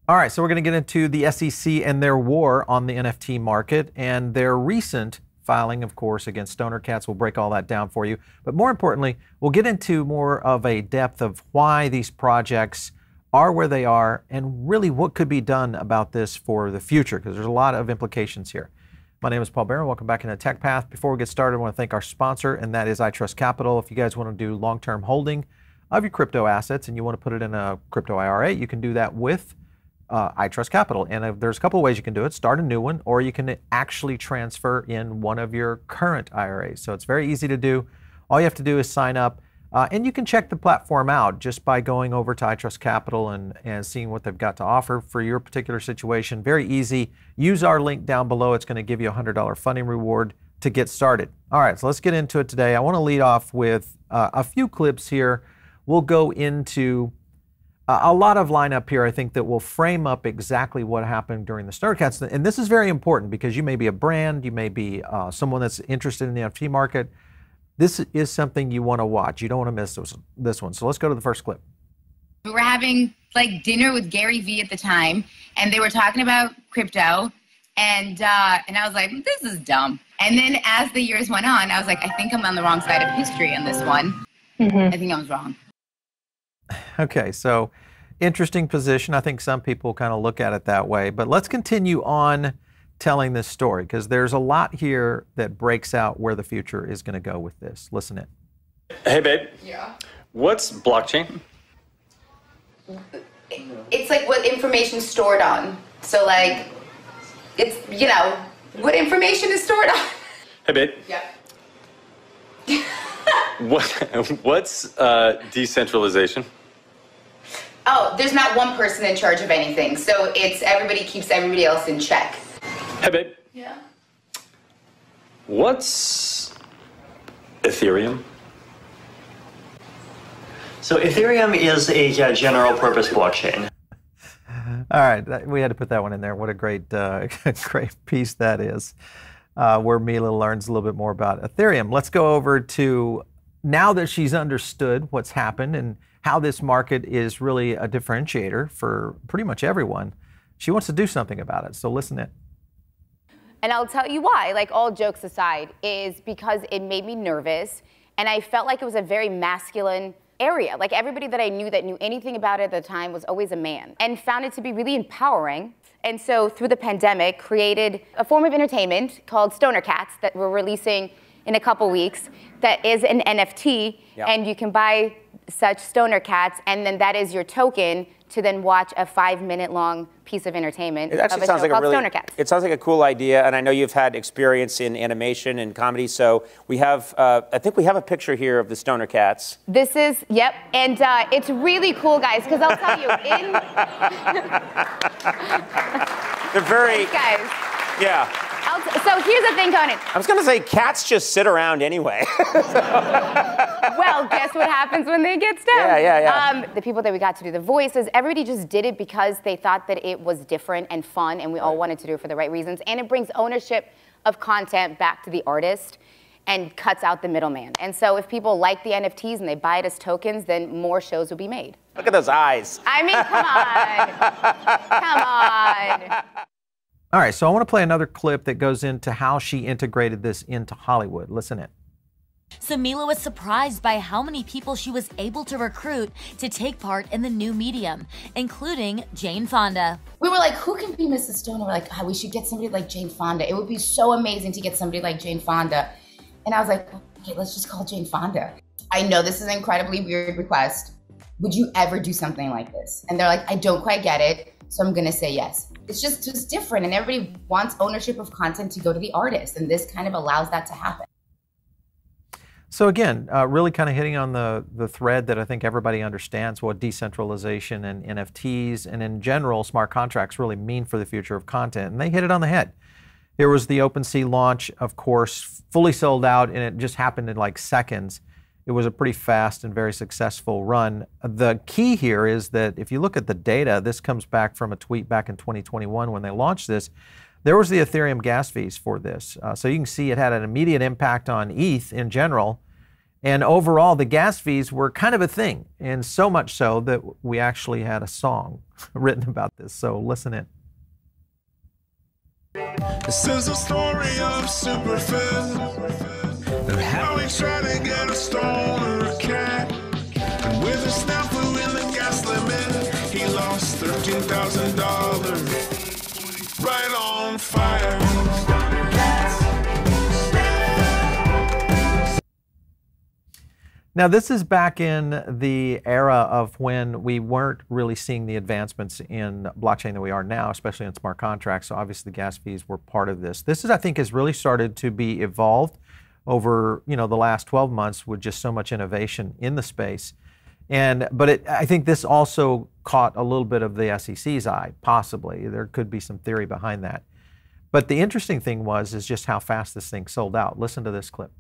All right, so we're going to get into the SEC and their war on the NFT market and their recent filing, of course, against Stoner Cats. We'll break all that down for you. But more importantly, we'll get into more of a depth of why these projects are where they are and really what could be done about this for the future, because there's a lot of implications here. My name is Paul Barron. Welcome back into Tech Path. Before we get started, I want to thank our sponsor, and that is iTrust Capital. If you guys want to do long-term holding of your crypto assets and you want to put it in a crypto IRA, you can do that with iTrust Capital. And there's a couple of ways you can do it. Start a new one, or you can actually transfer in one of your current IRAs. So it's very easy to do. All you have to do is sign up. And you can check the platform out just by going over to iTrust Capital and seeing what they've got to offer for your particular situation. Very easy. Use our link down below. It's going to give you a $100 funding reward to get started. All right, so let's get into it today. I want to lead off with a few clips here. We'll go into a lot of lineup here, I think, that will frame up exactly what happened during the Stoner Cats. And this is very important because you may be a brand, you may be someone that's interested in the NFT market. This is something you want to watch. You don't want to miss this one. So let's go to the first clip. We were having like dinner with Gary Vee at the time, and they were talking about crypto, and I was like, this is dumb. And then as the years went on, I was like, I think I'm on the wrong side of history on this one. I think I was wrong. Okay, so interesting position. I think some people kind of look at it that way, but let's continue on telling this story because there's a lot here that breaks out where the future is going to go with this. Listen in. Hey, babe. Yeah. What's blockchain? It's like what information's stored on. So like, it's, you know, what information is stored on. Hey, babe. Yeah. What's decentralization? Oh, there's not one person in charge of anything. So it's everybody keeps everybody else in check. Hey, babe. Yeah. What's Ethereum? So Ethereum is a general purpose blockchain. All right, we had to put that one in there. What a great, great piece that is, where Mila learns a little bit more about Ethereum. Let's go over to, now that she's understood what's happened and how this market is really a differentiator for pretty much everyone, she wants to do something about it. So listen in. And I'll tell you why, like all jokes aside, is because it made me nervous and I felt like it was a very masculine area. Like everybody that I knew that knew anything about it at the time was always a man and found it to be really empowering. And so through the pandemic, created a form of entertainment called Stoner Cats that we're releasing in a couple weeks that is an NFT, and you can buy such Stoner Cats, and then that is your token to then watch a 5-minute long piece of entertainment It actually of a sounds show like called a really, Stoner Cats. It sounds like a cool idea, and I know you've had experience in animation and comedy, so we have, I think we have a picture here of the Stoner Cats. This is, yep, and it's really cool, guys, because I'll tell you, They're very, guys. yeah. So here's the thing, Conan. I was going to say, cats just sit around anyway. Well, guess what happens when they get stoned? Yeah. The people that we got to do the voices, everybody just did it because they thought that it was different and fun, and we all wanted to do it for the right reasons. And it brings ownership of content back to the artist and cuts out the middleman. And so if people like the NFTs and they buy it as tokens, then more shows will be made. Look at those eyes. I mean, come on. Come on. All right, so I want to play another clip that goes into how she integrated this into Hollywood. Listen in. So Mila was surprised by how many people she was able to recruit to take part in the new medium, including Jane Fonda. We were like, who can be Mrs. Stoner? We're like, oh, we should get somebody like Jane Fonda. It would be so amazing to get somebody like Jane Fonda. And I was like, okay, let's just call Jane Fonda. I know this is an incredibly weird request. Would you ever do something like this? And they're like, I don't quite get it, so I'm gonna say yes. It's just different, and everybody wants ownership of content to go to the artist, and this kind of allows that to happen. So again, really kind of hitting on the thread that I think everybody understands what decentralization and NFTs and in general smart contracts really mean for the future of content, and they hit it on the head. There was the OpenSea launch, of course, fully sold out, and it just happened in like seconds. It was a pretty fast and very successful run. The key here is that if you look at the data, this comes back from a tweet back in 2021 when they launched this. There was the Ethereum gas fees for this. So you can see it had an immediate impact on ETH in general. And overall, the gas fees were kind of a thing, and so much so that we actually had a song written about this. So listen in. This is a story of Superfan, and how he tried to get a stoner cat. And with a snafu in the gas limit, he lost $13,000 right on fire. Now, this is back in the era of when we weren't really seeing the advancements in blockchain that we are now, especially in smart contracts. So obviously the gas fees were part of this. This is, I think, has really started to be evolved over, the last 12 months with just so much innovation in the space. But I think this also caught a little bit of the SEC's eye, possibly. There could be some theory behind that. But the interesting thing is just how fast this thing sold out. Listen to this clip.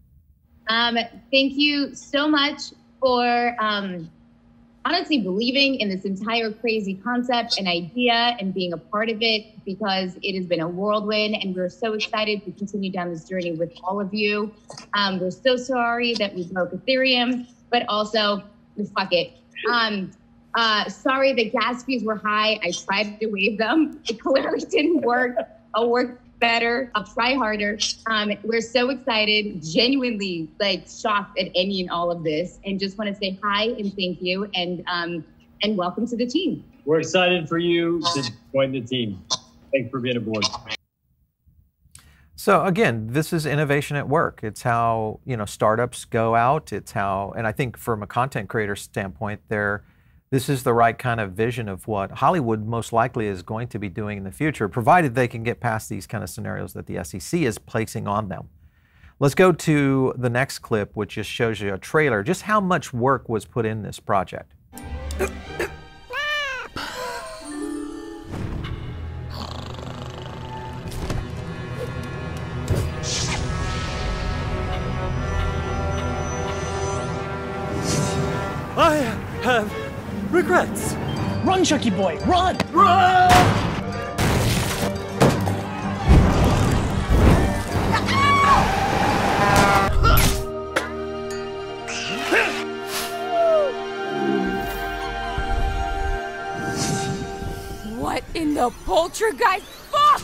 Thank you so much for honestly believing in this entire crazy concept and idea and being a part of it, because it has been a whirlwind and we're so excited to continue down this journey with all of you. We're so sorry that we broke Ethereum, but also, fuck it. Sorry the gas fees were high. I tried to waive them. It clearly didn't work. I'll work better. I'll try harder. We're so excited, genuinely shocked at any and all of this, and just want to say hi and thank you, and welcome to the team. We're excited for you to join the team. Thanks for being aboard. So again, this is innovation at work. It's how startups go out. It's how, and I think from a content creator standpoint, this is the right kind of vision of what Hollywood most likely is going to be doing in the future, provided they can get past these kind of scenarios that the SEC is placing on them. Let's go to the next clip, which just shows you a trailer, just how much work was put in this project. I have regrets. Run, Chucky boy, run! Run! What in the poltergeist? Fuck!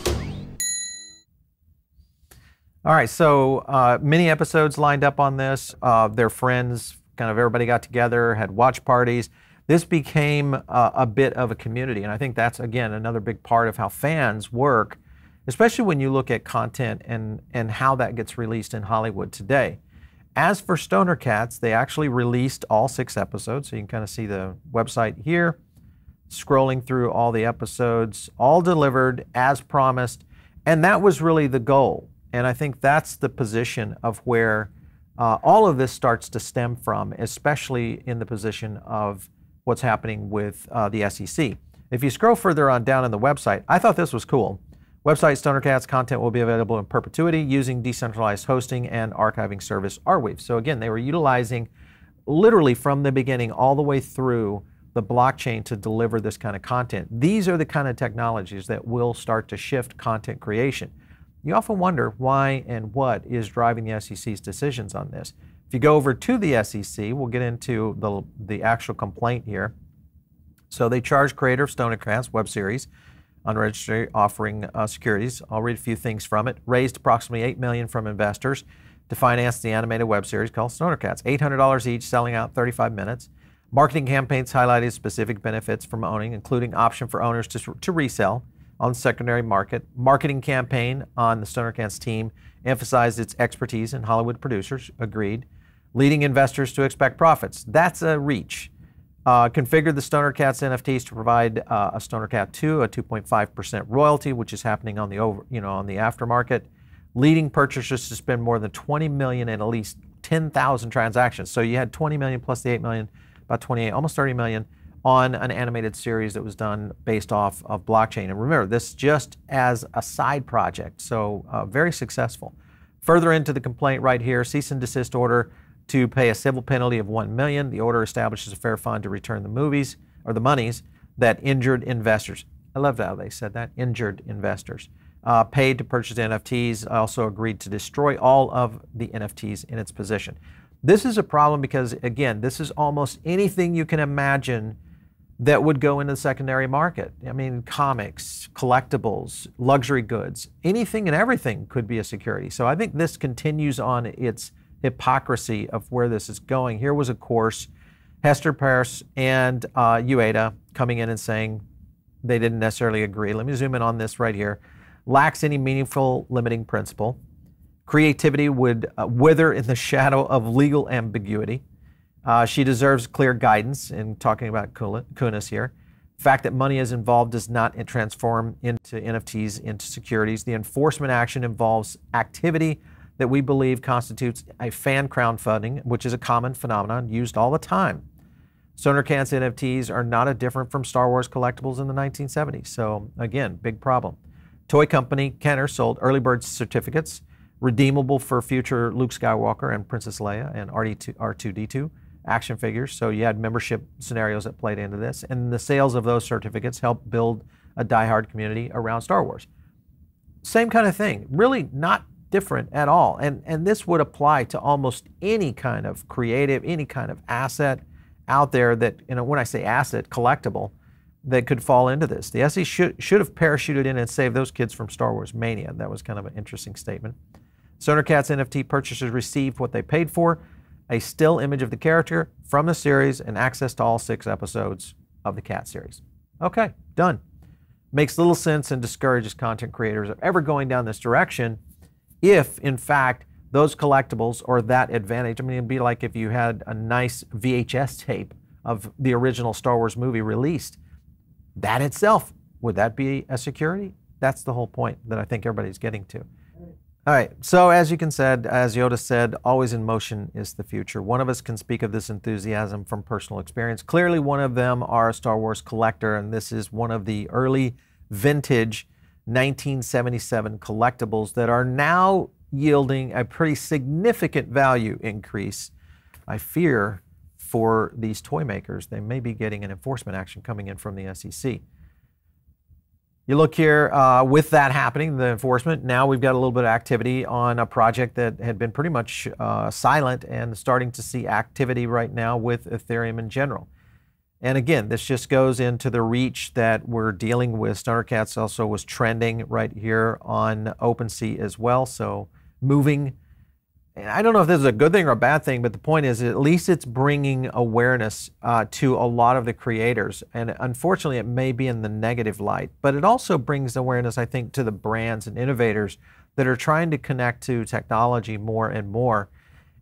All right, so many episodes lined up on this. Their friends, kind of everybody got together, had watch parties. This became a bit of a community, and I think that's, again, another big part of how fans work, especially when you look at content and how that gets released in Hollywood today. As for Stoner Cats, they actually released all 6 episodes, so you can kind of see the website here, scrolling through all the episodes, all delivered as promised, and that was really the goal. And I think that's the position of where all of this starts to stem from, especially in the position of what's happening with the SEC. If you scroll further on down in the website, I thought this was cool. Website Stoner Cats content will be available in perpetuity using decentralized hosting and archiving service Arweave. So again, they were utilizing literally from the beginning all the way through the blockchain to deliver this kind of content. These are the kind of technologies that will start to shift content creation. You often wonder why and what is driving the SEC's decisions on this. If you go over to the SEC, we'll get into the actual complaint here. So they charge creator of Stoner Cats web series, unregistered offering securities. I'll read a few things from it. Raised approximately $8 million from investors to finance the animated web series called Stoner Cats. $800 each, selling out 35 minutes. Marketing campaigns highlighted specific benefits from owning, including option for owners to resell on the secondary market. Marketing campaign on the Stoner Cats team emphasized its expertise in Hollywood producers. Agreed. Leading investors to expect profits. That's a reach. Configured the Stoner Cats NFTs to provide a Stoner Cat 2, a 2.5% royalty, which is happening on the on the aftermarket. Leading purchasers to spend more than $20 million in at least 10,000 transactions. So you had 20 million plus the 8 million, about 28, almost 30 million on an animated series that was done based off of blockchain. And remember, this just as a side project, so very successful. Further into the complaint right here, cease and desist order to pay a civil penalty of $1 million. The order establishes a fair fund to return the movies or the monies that injured investors. I love how they said that, injured investors. Paid to purchase NFTs, also agreed to destroy all of the NFTs in its possession. This is a problem because, again, this is almost anything you can imagine that would go into the secondary market. I mean, comics, collectibles, luxury goods, anything and everything could be a security. So I think this continues on its hypocrisy of where this is going. Here was, of course, Hester Peirce and Ueda coming in and saying they didn't necessarily agree. Let me zoom in on this right here. Lacks any meaningful limiting principle. Creativity would wither in the shadow of legal ambiguity. She deserves clear guidance in talking about Kunis here. The fact that money is involved does not transform into NFTs into securities. The enforcement action involves activity that we believe constitutes a fan crowdfunding, which is a common phenomenon used all the time. Stoner Cats NFTs are not different from Star Wars collectibles in the 1970s. So again, big problem. Toy company Kenner sold early bird certificates, redeemable for future Luke Skywalker and Princess Leia and R2-D2 action figures. So you had membership scenarios that played into this. And the sales of those certificates helped build a diehard community around Star Wars. Same kind of thing, really not different at all. And this would apply to almost any kind of creative, any kind of asset out there that, when I say asset, collectible, that could fall into this. The SE should have parachuted in and saved those kids from Star Wars mania. That was kind of an interesting statement. Stoner Cats NFT purchasers received what they paid for, a still image of the character from the series and access to all 6 episodes of the Cat series. Okay, done. Makes little sense and discourages content creators of ever going down this direction if, in fact, those collectibles or that advantage. I mean, it'd be like if you had a nice VHS tape of the original Star Wars movie released. That itself, would that be a security? That's the whole point that I think everybody's getting to. All right, so as Yoda said, always in motion is the future. One of us can speak of this enthusiasm from personal experience. Clearly, one of them are a Star Wars collector, and this is one of the early vintage 1977 collectibles that are now yielding a pretty significant value increase. I fear for these toy makers, they may be getting an enforcement action coming in from the SEC. You look here, with that happening, the enforcement, now we've got a little bit of activity on a project that had been pretty much silent and starting to see activity right now with Ethereum in general. And again, this just goes into the reach that we're dealing with. Stoner Cats also was trending right here on OpenSea as well. So moving, and I don't know if this is a good thing or a bad thing, but the point is at least it's bringing awareness to a lot of the creators. And unfortunately, it may be in the negative light, but it also brings awareness, I think, to the brands and innovators that are trying to connect to technology more and more.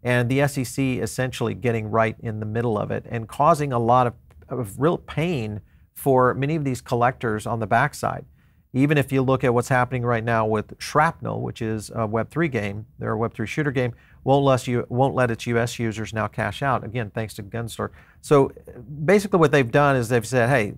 And the SEC essentially getting right in the middle of it and causing a lot of real pain for many of these collectors on the backside. Even if you look at what's happening right now with Shrapnel, which is a Web3 game, they're a Web3 shooter game, won't let its US users now cash out, again, thanks to Gunstore. So basically what they've done is they've said, hey,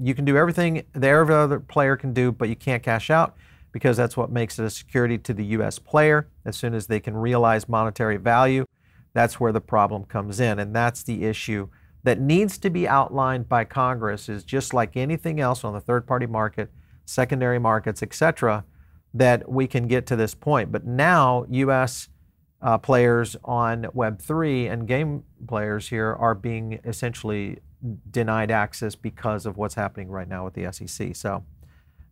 you can do everything that every other player can do, but you can't cash out because that's what makes it a security to the US player. As soon as they can realize monetary value, that's where the problem comes in. And that's the issue that needs to be outlined by Congress, is just like anything else on the third-party market, secondary markets, etc., that we can get to this point. But now US players on Web3 and game players here are being essentially denied access because of what's happening right now with the SEC. So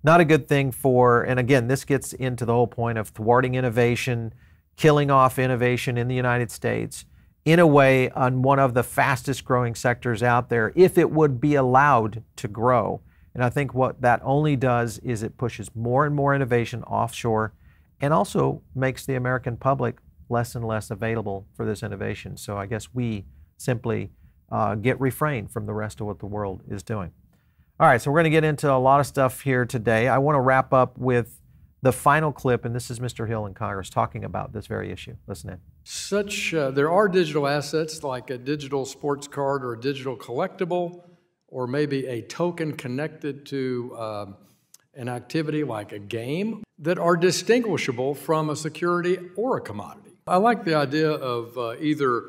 not a good thing for, and again, this gets into the whole point of thwarting innovation, killing off innovation in the United States, in a way on one of the fastest growing sectors out there, if it would be allowed to grow. And I think what that only does is it pushes more and more innovation offshore and also makes the American public less and less available for this innovation. So I guess we simply get refrained from the rest of what the world is doing. All right, so we're going to get into a lot of stuff here today. I want to wrap up with the final clip, and this is Mr. Hill in Congress talking about this very issue. Listen in. There are digital assets like a digital sports card or a digital collectible, or maybe a token connected to an activity like a game, that are distinguishable from a security or a commodity. I like the idea of either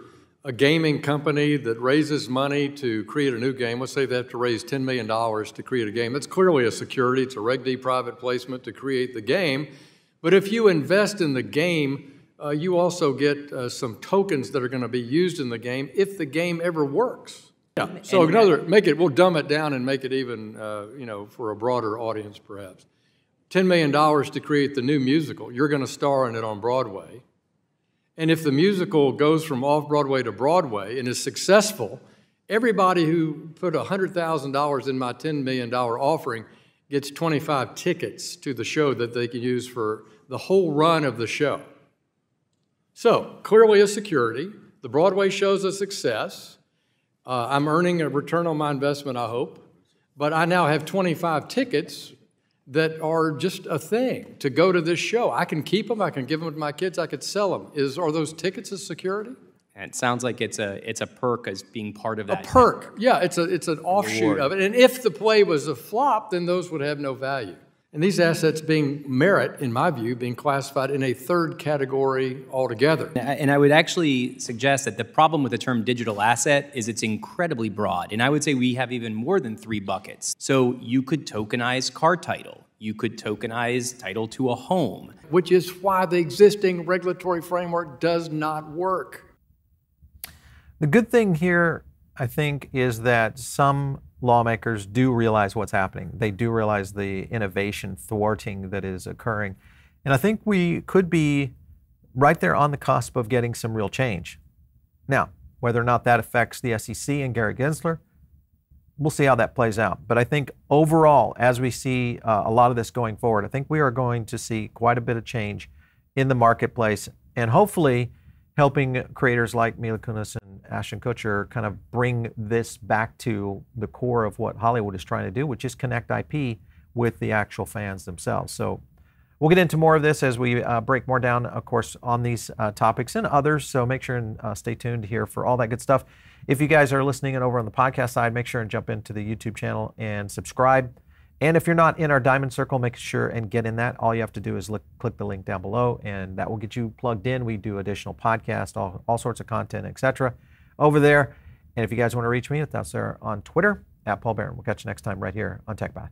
a gaming company that raises money to create a new game. Let's say they have to raise $10 million to create a game. That's clearly a security. It's a Reg D private placement to create the game. But if you invest in the game you also get some tokens that are going to be used in the game if the game ever works. Yeah. So we'll dumb it down and make it even, for a broader audience perhaps. $10 million to create the new musical. You're going to star in it on Broadway. And if the musical goes from off-Broadway to Broadway and is successful, everybody who put $100,000 in my $10 million offering gets 25 tickets to the show that they can use for the whole run of the show. So, clearly a security. The Broadway show's a success. I'm earning a return on my investment, I hope. But I now have 25 tickets that are just a thing to go to this show. I can keep them, I can give them to my kids, I could sell them. Are those tickets a security? And it sounds like it's a perk as being part of that. A perk, yeah, it's an offshoot of it. And if the play was a flop, then those would have no value. And these assets merit, in my view, being classified in a third category altogether. And I would actually suggest that the problem with the term digital asset is it's incredibly broad. And I would say we have even more than 3 buckets. So you could tokenize car title. You could tokenize title to a home. Which is why the existing regulatory framework does not work. The good thing here, I think, is that some lawmakers do realize what's happening. They do realize the innovation thwarting that is occurring. And I think we could be right there on the cusp of getting some real change. Now, whether or not that affects the SEC and Gary Gensler, we'll see how that plays out. But I think overall, as we see a lot of this going forward, I think we are going to see quite a bit of change in the marketplace, and hopefully helping creators like Mila Kunis and Ashton Kutcher kind of bring this back to the core of what Hollywood is trying to do, which is connect IP with the actual fans themselves. So we'll get into more of this as we break more down, of course, on these topics and others. So make sure and stay tuned here for all that good stuff. If you guys are listening and over on the podcast side, make sure and jump into the YouTube channel and subscribe. And if you're not in our Diamond Circle, make sure and get in that. All you have to do is click the link down below, and that will get you plugged in. We do additional podcasts, all sorts of content, etc. over there. And if you guys want to reach me, that's there on Twitter, @Paul Barron. We'll catch you next time right here on TechBot.